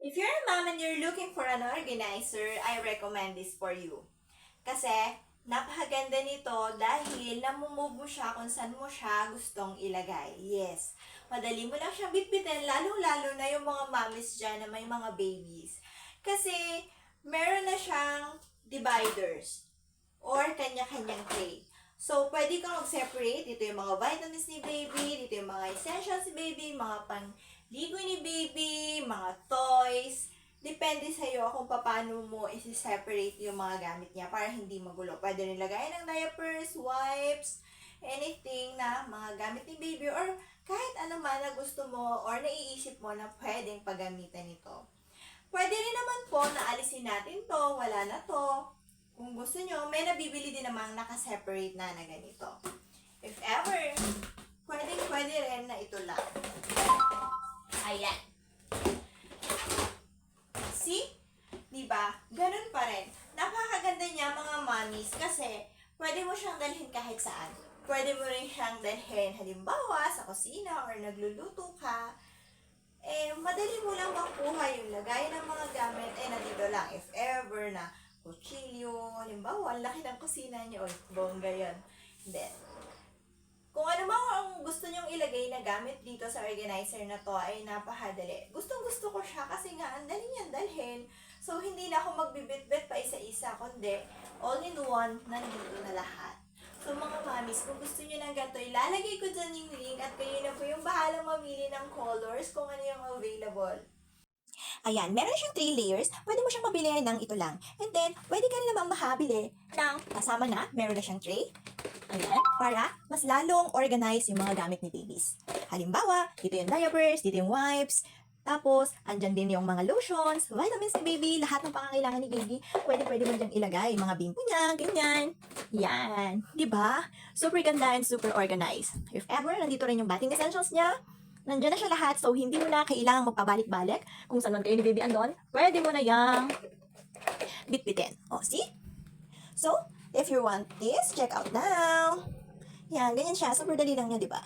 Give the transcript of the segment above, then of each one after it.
If you're a mom and you're looking for an organizer, I recommend this for you. Kasi, napakaganda nito dahil namumove mo siya kung saan mo siya gustong ilagay. Yes, madali mo lang siyang bitbitin, lalong-lalo na yung mga mommies dyan na may mga babies. Kasi, meron na siyang dividers or kanya-kanyang tray. So, pwede kang mag-separate. Dito yung mga vitamins ni baby, dito yung mga essentials ni baby, mga pangligo ni baby, mga toys. Depende sa'yo kung paano mo isi-separate yung mga gamit niya para hindi magulo. Pwede rin lagayan ng diapers, wipes, anything na mga gamit ni baby or kahit ano man na gusto mo or naiisip mo na pwedeng paggamitan nito. Pwede rin naman po na alisin natin to, wala na to. Kung gusto nyo, may nabibili din namang naka-separate na ganito. If ever, pwede rin na ito lang. Ayan. See? Diba? Ganun pa rin. Napakaganda niya mga mommies kasi pwede mo siyang dalhin kahit saan. Pwede mo rin siyang dalhin halimbawa sa kusina or nagluluto ka. Madali mo lang makuha yung lagay ng mga gamit. Nandito lang if ever na kutsilyo, halimbawa, ang laki ng kusina niyo. Oy, bongga yan. Then, kung ano man ang gusto nyong ilagay na gamit dito sa organizer na to ay napakadali. Gustong-gusto ko siya kasi nga ang dali niyang dalhin. So, hindi na ako magbibit-bit pa isa-isa, kundi all-in-one, nandito na lahat. So, mga mamis, kung gusto niyo ng ganito, ilalagay ko dyan yung link at kayo na po yung bahalang mamili ng colors kung ano yung available. Ayan, meron siyang 3 layers. Pwede mo siyang mabili ng ito lang. And then, pwede ka rin namang makabili ng kasama na, meron na siyang tray. Ayan, para mas lalong organize yung mga gamit ni babies. Halimbawa, dito yung diapers, dito yung wipes, tapos, andyan din yung mga lotions, vitamins ni baby, lahat ng pangangailangan ni baby, pwede mo dyan ilagay. Mga bimpo niya, ganyan. Yan. Diba? Super ganda and super organized. If ever, nandito rin yung bathing essentials niya. Nandiyan na siya lahat, so hindi mo na kailangang magpabalik-balik. Kung saan man kayo ni baby andon, pwede mo na yang bitbitin. O, see? So, if you want this, check out now. Yan, ganyan siya. Super dali lang niya, di ba?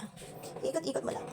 Ikot-ikot mo lang.